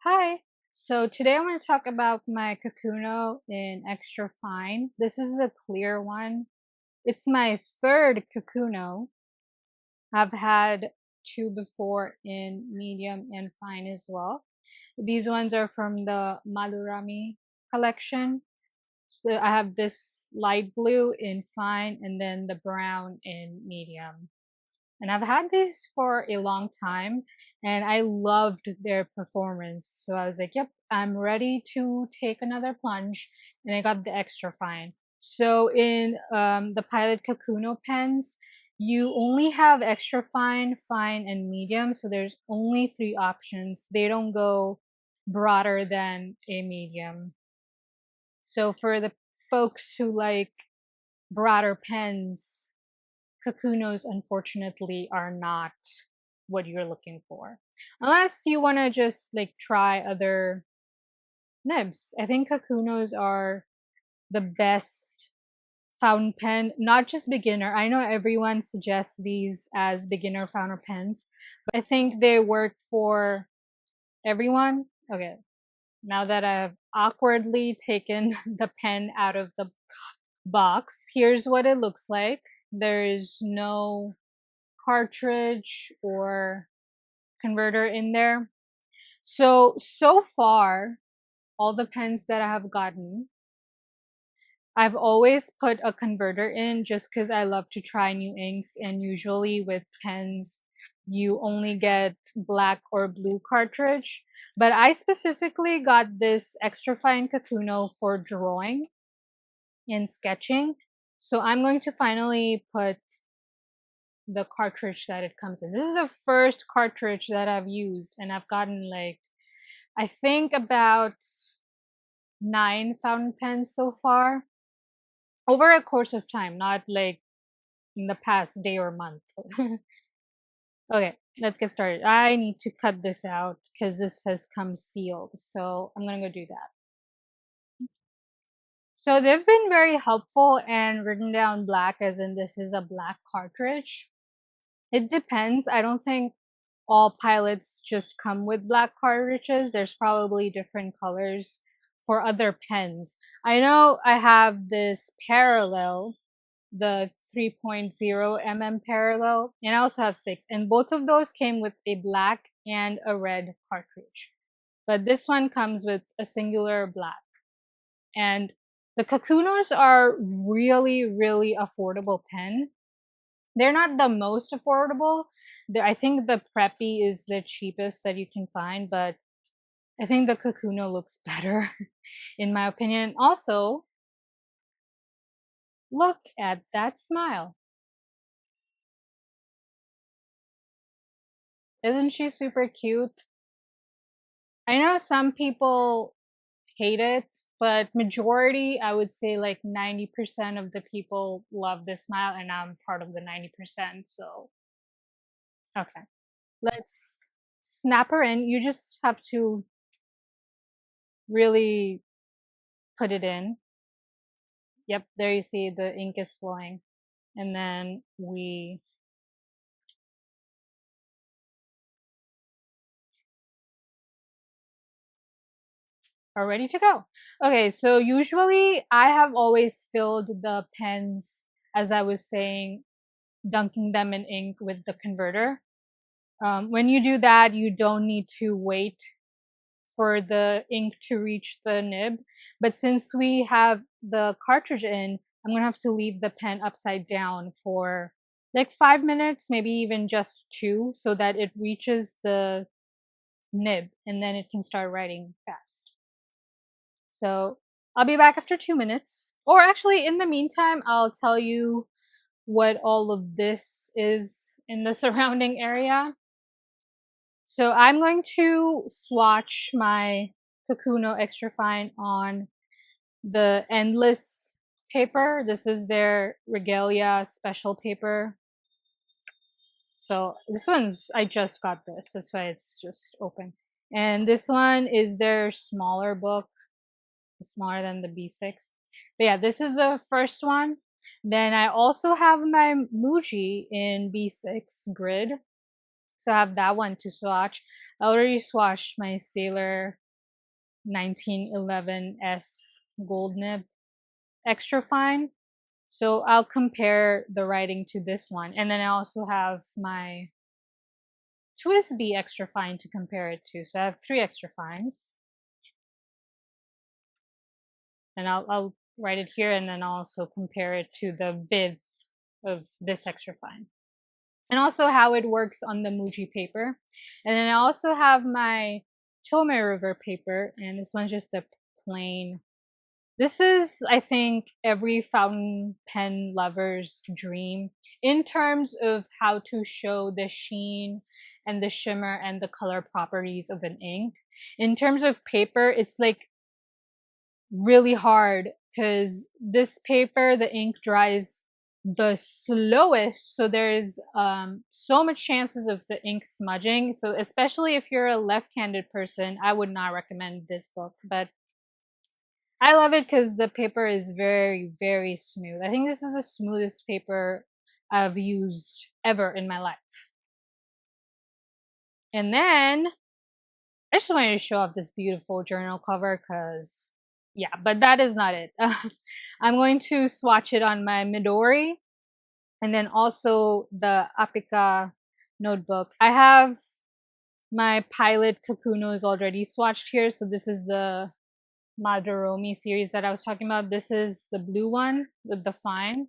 Hi. So today I want to talk about my Kakuno in extra fine. This is the clear one. It's my third Kakuno. I've had two before in medium and fine as well. These ones are from the Madurami collection. So I have this light blue in fine and then the brown in medium. And I've had these for a long time and I loved their performance. So I was like, yep, I'm ready to take another plunge. And I got the extra fine. So in the Pilot Kakuno pens, you only have extra fine, fine, and medium. So there's only three options. They don't go broader than a medium. So for the folks who like broader pens, Kakunos unfortunately are not what you're looking for. Unless you want to just like try other nibs. I think Kakunos are the best fountain pen, not just beginner. I know everyone suggests these as beginner fountain pens, but I think they work for everyone. Okay, now that I've awkwardly taken the pen out of the box, here's what it looks like. There is no cartridge or converter in there. So far, all the pens that I have gotten, I've always put a converter in just because I love to try new inks. And usually with pens, you only get black or blue cartridge. But I specifically got this extra fine Kakuno for drawing and sketching. So I'm going to finally put the cartridge that it comes in. This is the first cartridge that I've used, and I've gotten like, I think about 9 fountain pens so far over a course of time, not like in the past day or month. Okay, let's get started. I need to cut this out because this has come sealed, so I'm gonna go do that. So they've been very helpful and written down black, as in this is a black cartridge. It depends. I don't think all pilots just come with black cartridges. There's probably different colors for other pens. I know I have this parallel, the 3.0 mm parallel, and I also have 6, and both of those came with a black and a red cartridge. But this one comes with a singular black. And the Kakunos are really affordable pen. They're not the most affordable. I think the Preppy is the cheapest that you can find, but I think the Kakuno looks better, in my opinion. Also, look at that smile. Isn't she super cute? I know some people hate it, but majority, I would say like 90% of the people love this smile, and I'm part of the 90%. So, okay. Let's snap her in. You just have to really put it in. Yep, there you see the ink is flowing. And then we are ready to go. Okay, so usually I have always filled the pens, as I was saying, dunking them in ink with the converter. When you do that, you don't need to wait for the ink to reach the nib. But since we have the cartridge in, I'm gonna have to leave the pen upside down for like 5 minutes, maybe even just 2, so that it reaches the nib and then it can start writing fast. So I'll be back after 2 minutes. Or actually, in the meantime, I'll tell you what all of this is in the surrounding area. So I'm going to swatch my Kakuno Extra Fine on the Endless paper. This is their Regalia special paper. So this one's, I just got this, that's why it's just open. And this one is their smaller book, smaller than the B6. But yeah, this is the first one. Then I also have my Muji in B6 grid. So I have that one to swatch. I already swatched my Sailor 1911S gold nib extra fine. So I'll compare the writing to this one. And then I also have my TWSBI extra fine to compare it to. So I have 3 extra fines. And I'll write it here, and then I'll also compare it to the width of this extra fine. And also how it works on the Muji paper. And then I also have my Tomoe River paper, and this one's just a plain. This is, I think, every fountain pen lover's dream in terms of how to show the sheen and the shimmer and the color properties of an ink. In terms of paper, it's like really hard because this paper, the ink dries the slowest, so there's so much chances of the ink smudging. So especially if you're a left-handed person, I would not recommend this book, but I love it because the paper is very, very smooth. I think this is the smoothest paper I've used ever in my life. And then I just wanted to show off this beautiful journal cover because, yeah, but that is not it. I'm going to swatch it on my Midori and then also the Apica notebook. I have my Pilot Kakunos already swatched here. So this is the Madoromi series that I was talking about. This is the blue one with the fine.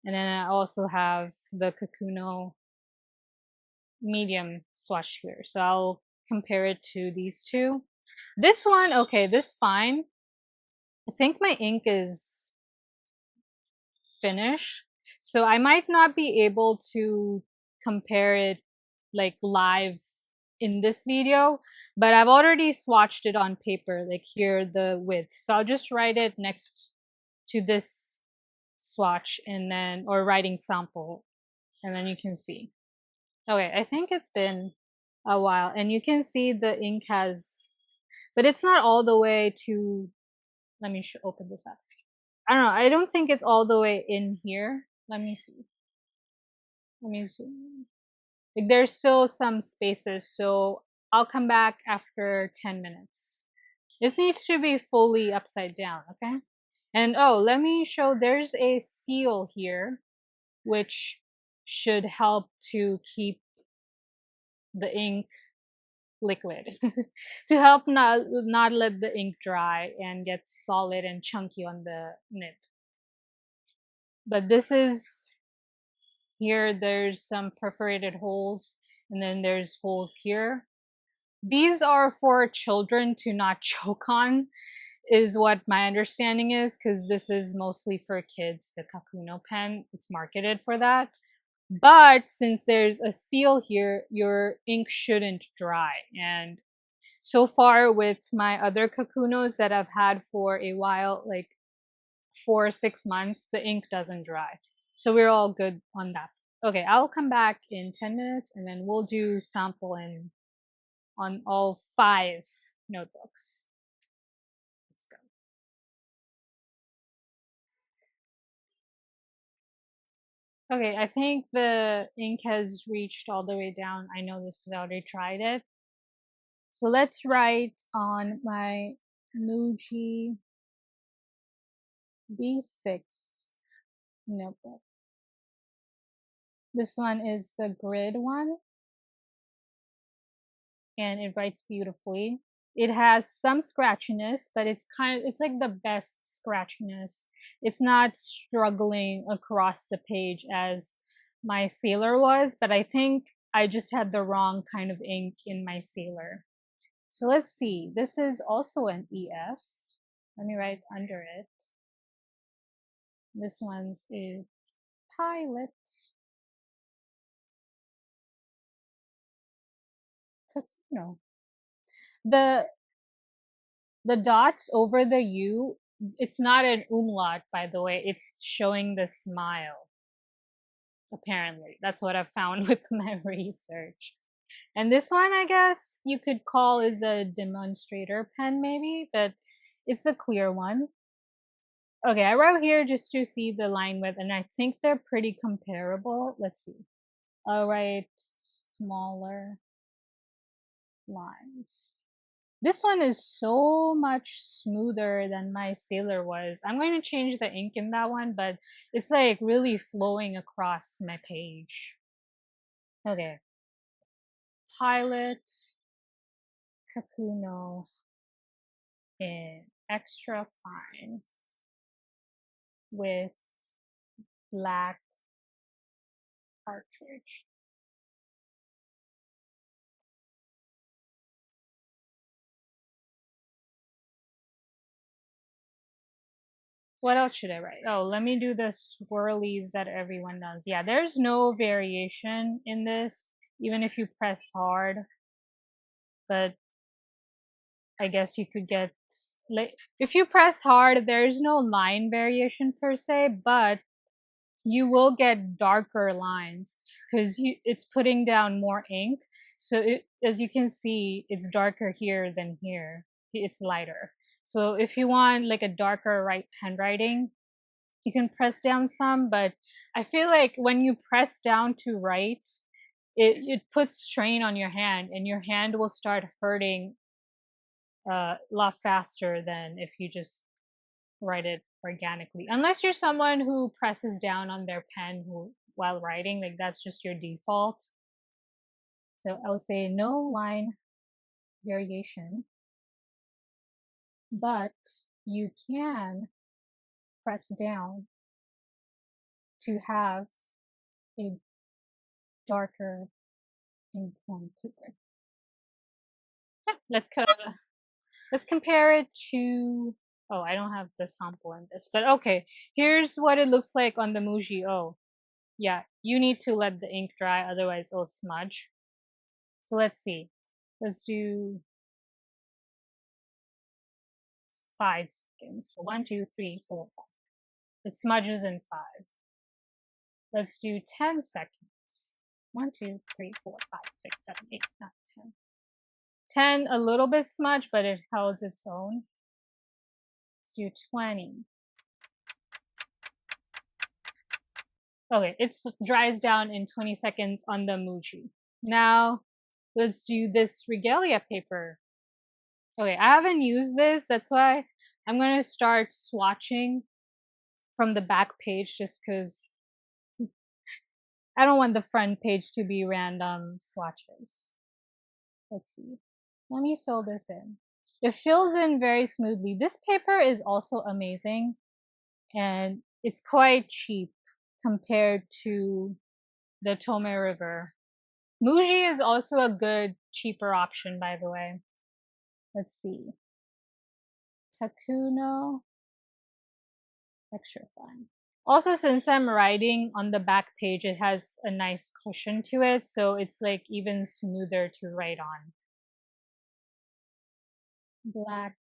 And then I also have the Kakuno medium swatch here. So I'll compare it to these two. This one, okay, this fine. I think my ink is finished. So I might not be able to compare it like live in this video, but I've already swatched it on paper, like here the width. So I'll just write it next to this swatch and then, or writing sample, and then you can see. Okay, I think it's been a while, and you can see the ink has, but it's not all the way to, let me open this up. I don't know, I don't think it's all the way in here. Let me see. Let me zoom. Like there's still some spaces, so I'll come back after 10 minutes. This needs to be fully upside down, okay? And oh, let me show, there's a seal here, which should help to keep the ink liquid, to help not let the ink dry and get solid and chunky on the nib. But this is, here there's some perforated holes, and then there's holes here. These are for children to not choke on, is what my understanding is, because this is mostly for kids, the Kakuno pen. It's marketed for that. But since there's a seal here, your ink shouldn't dry. And so far with my other Kakunos that I've had for a while, like 4 or 6 months, the ink doesn't dry. So we're all good on that. Okay, I'll come back in 10 minutes and then we'll do sampling on all 5 notebooks. Let's go. Okay, I think the ink has reached all the way down. I know this because I already tried it. So let's write on my Muji B6 notebook. This one is the grid one, and it writes beautifully. It has some scratchiness, but it's like the best scratchiness. It's not struggling across the page as my Sailor was, but I think I just had the wrong kind of ink in my Sailor. So let's see. This is also an EF. Let me write under it. This one's a Pilot. Kakuno. The dots over the U, it's not an umlaut, by the way. It's showing the smile. Apparently, that's what I've found with my research. And this one, I guess you could call is a demonstrator pen, maybe, but it's a clear one. Okay, I wrote here just to see the line width, and I think they're pretty comparable. Let's see. I'll write smaller lines. This one is so much smoother than my Sailor was. I'm going to change the ink in that one, but it's like really flowing across my page. Okay. Pilot Kakuno in extra fine with black cartridge. What else should I write? Oh, let me do the swirlies that everyone does. Yeah, there's no variation in this, even if you press hard. But I guess you could get, like, if you press hard, there's no line variation per se, but you will get darker lines because it's putting down more ink. So as you can see, it's darker here than here. It's lighter. So if you want like a darker handwriting, you can press down some, but I feel like when you press down to write, it puts strain on your hand, and your hand will start hurting a lot faster than if you just write it organically. Unless you're someone who presses down on their pen while writing, like that's just your default. So I'll say no line variation, but you can press down to have a darker ink on paper. Yeah, let's compare it to, oh, I don't have the sample in this, but okay, here's what it looks like on the Muji. Oh, yeah, you need to let the ink dry, otherwise it'll smudge. So let's see. Let's do 5 seconds. So 1, 2, 3, 4, 5. It smudges in 5. Let's do 10 seconds. 1, 2, 3, 4, 5, 6, 7, 8, 9, 10. 10, a little bit smudge, but it held its own. Let's do 20. Okay, it dries down in 20 seconds on the Muji. Now, let's do this regalia paper. Okay, I haven't used this, that's why I'm going to start swatching from the back page just because I don't want the front page to be random swatches. Let's see. Let me fill this in. It fills in very smoothly. This paper is also amazing, and it's quite cheap compared to the Tomoe River. Muji is also a good, cheaper option, by the way. Let's see. Kakuno, extra fine. Also, since I'm writing on the back page, it has a nice cushion to it, so it's like even smoother to write on. Black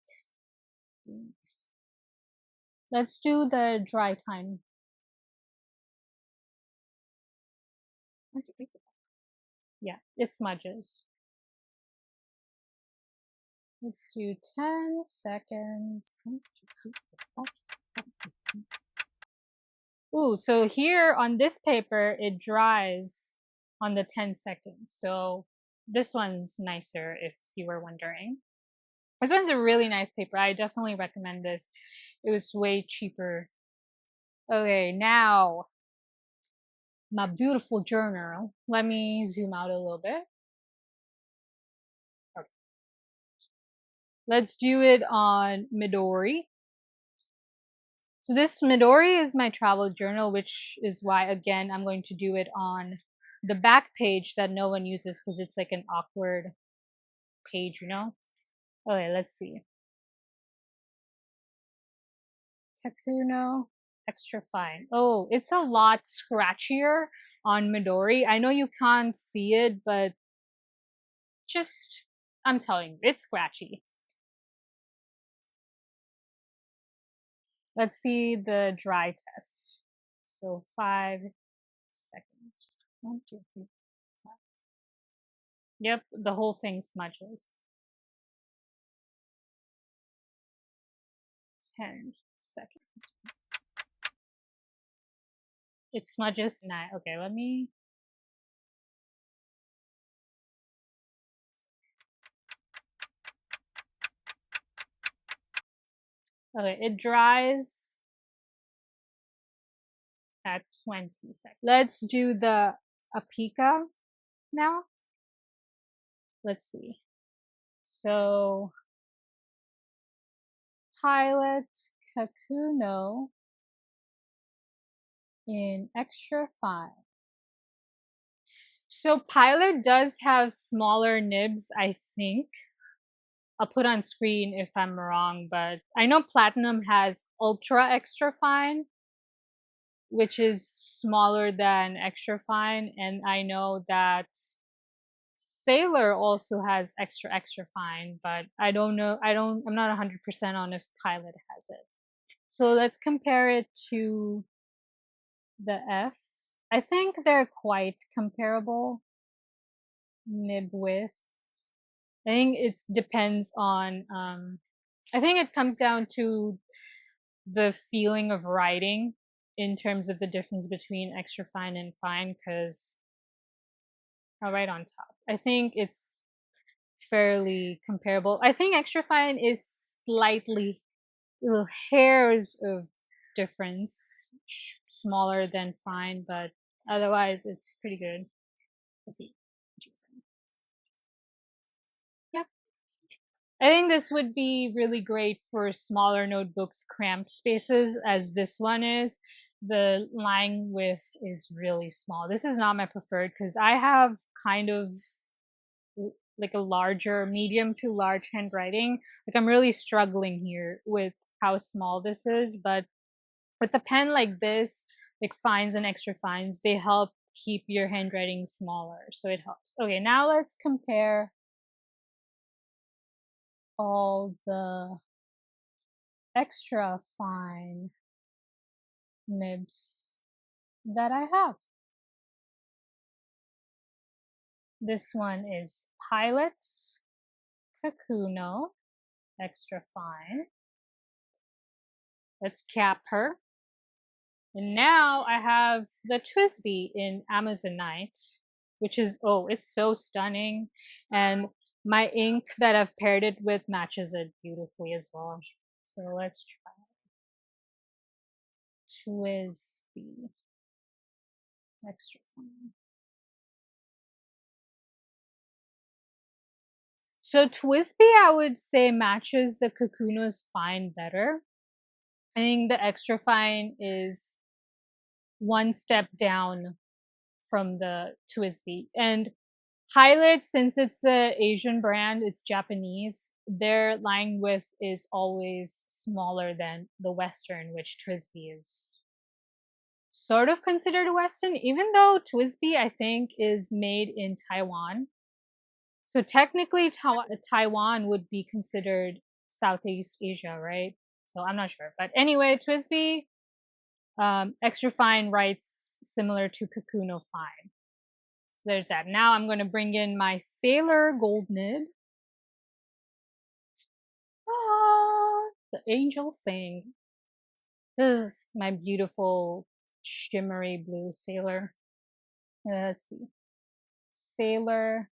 ink. Let's do the dry time. Yeah, it smudges. Let's do 10 seconds. Ooh, so here on this paper, it dries on the 10 seconds. So this one's nicer if you were wondering. This one's a really nice paper. I definitely recommend this. It was way cheaper. Okay, now my beautiful journal. Let me zoom out a little bit. Okay. Let's do it on Midori. So this Midori is my travel journal, which is why, again, I'm going to do it on the back page that no one uses because it's like an awkward page, you know? Okay, let's see. Kakuno, extra fine. Oh, it's a lot scratchier on Midori. I know you can't see it, but I'm telling you, it's scratchy. Let's see the dry test. So 5 seconds. 1, 2, 3, 4, 5. Yep, the whole thing smudges. 10 seconds. It smudges. Okay, let me Okay, it dries at 20 seconds. Let's do the Apica now. Let's see. So, Pilot Kakuno in extra fine. So Pilot does have smaller nibs, I think. I'll put on screen if I'm wrong, but I know Platinum has ultra extra fine, which is smaller than extra fine, and I know that Sailor also has extra fine, but I don't know. I'm not 100% on if Pilot has it. So let's compare it to the F. I think they're quite comparable. Nib width. I think it depends on, I think it comes down to the feeling of writing in terms of the difference between extra fine and fine, because I'll write on top. I think it's fairly comparable. I think extra fine is slightly, little hairs of difference, smaller than fine, but otherwise it's pretty good. Let's see. Yep. I think this would be really great for smaller notebooks, cramped spaces, as this one is. The line width is really small. This is not my preferred because I have kind of like a larger, medium to large handwriting. Like I'm really struggling here with how small this is, but with a pen like this, like fines and extra fines, they help keep your handwriting smaller, so it helps. Okay, now let's compare all the extra fine nibs that I have. This one is Pilot Kakuno, extra fine. Let's cap her. And now I have the Twisby in Amazonite, which is, oh, it's so stunning. And my ink that I've paired it with matches it beautifully as well. So let's try Twisby, extra fine. So Twisby, I would say, matches the Kakuno's fine better. I think the extra fine is one step down from the Twisby. And Pilot, since it's an Asian brand, it's Japanese, their line width is always smaller than the Western, which Twisby is sort of considered a Western, even though Twisby, I think, is made in Taiwan. So technically, Taiwan would be considered Southeast Asia, right? So I'm not sure. But anyway, Twisby, extra fine writes similar to Kakuno fine. So there's that. Now I'm going to bring in my Sailor Gold Nib. Ah, the angels sing. This is my beautiful shimmery blue Sailor. Let's see. Sailor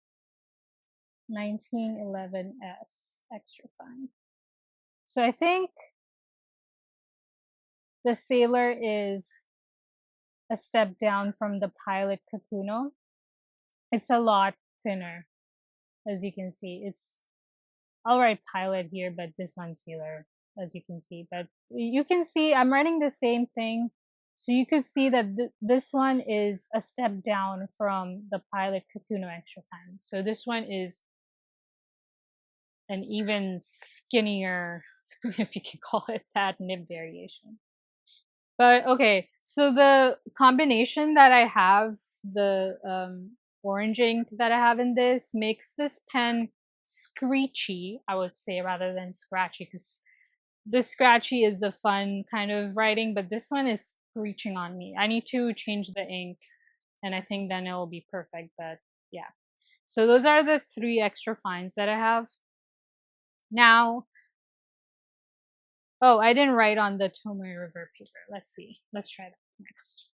1911S, extra fine. So I think the Sailor is a step down from the Pilot Kakuno. It's a lot thinner, as you can see. I'll write Pilot here, but this one's Sailor, as you can see. But you can see I'm writing the same thing. So you could see that this one is a step down from the Pilot Kakuno extra fine. So this one is an even skinnier, if you can call it that, nib variation. But okay, so the combination that I have, the orange ink that I have in this, makes this pen screechy, I would say, rather than scratchy, because this scratchy is the fun kind of writing, but this one is screeching on me. I need to change the ink, and I think then it will be perfect, but yeah. So those are the 3 extra fines that I have. Now, oh, I didn't write on the Tomoe River paper. Let's see. Let's try that next.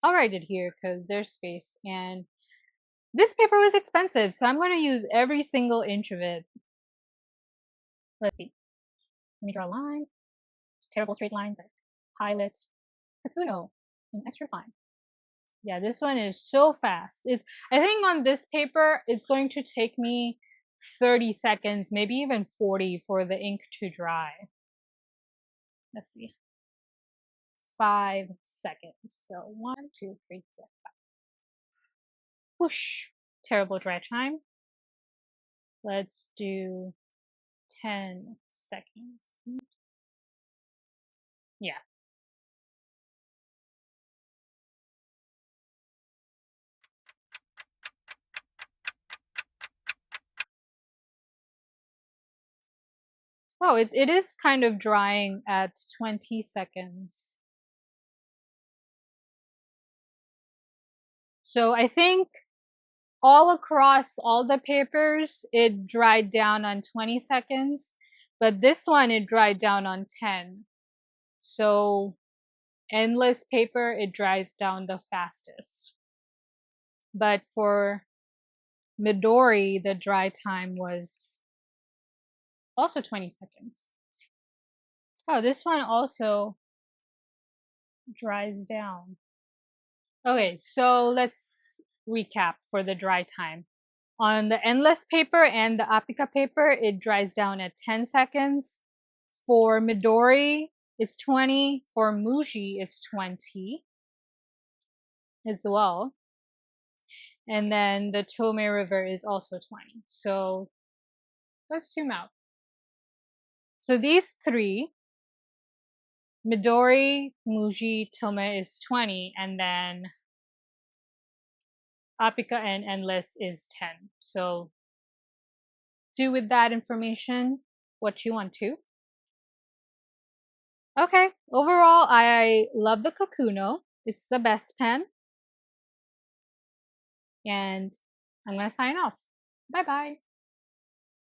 I'll write it here because there's space, and this paper was expensive, so I'm going to use every single inch of it. Let's see. Let me draw a line. It's a terrible straight line, but Pilot, Kakuno, and extra fine. Yeah, this one is so fast. I think on this paper, it's going to take me 30 seconds, maybe even 40 for the ink to dry. Let's see. 5 seconds. So 1, 2, 3, 4, 5. Whoosh. Terrible dry time. Let's do 10 seconds. Yeah. Oh, it is kind of drying at 20 seconds. So I think all across all the papers, it dried down on 20 seconds, but this one, it dried down on 10. So endless paper, it dries down the fastest. But for Midori, the dry time was also 20 seconds. Oh, this one also dries down. Okay, so let's recap for the dry time. On the endless paper and the Apica paper, it dries down at 10 seconds. For Midori, it's 20. For Muji, it's 20 as well. And then the Tomoe River is also 20. So let's zoom out. So these three, Midori, Muji, Tomoe is 20, and then Apica and Endless is 10. So do with that information what you want to. Okay, overall, I love the Kakuno. It's the best pen. And I'm going to sign off. Bye-bye.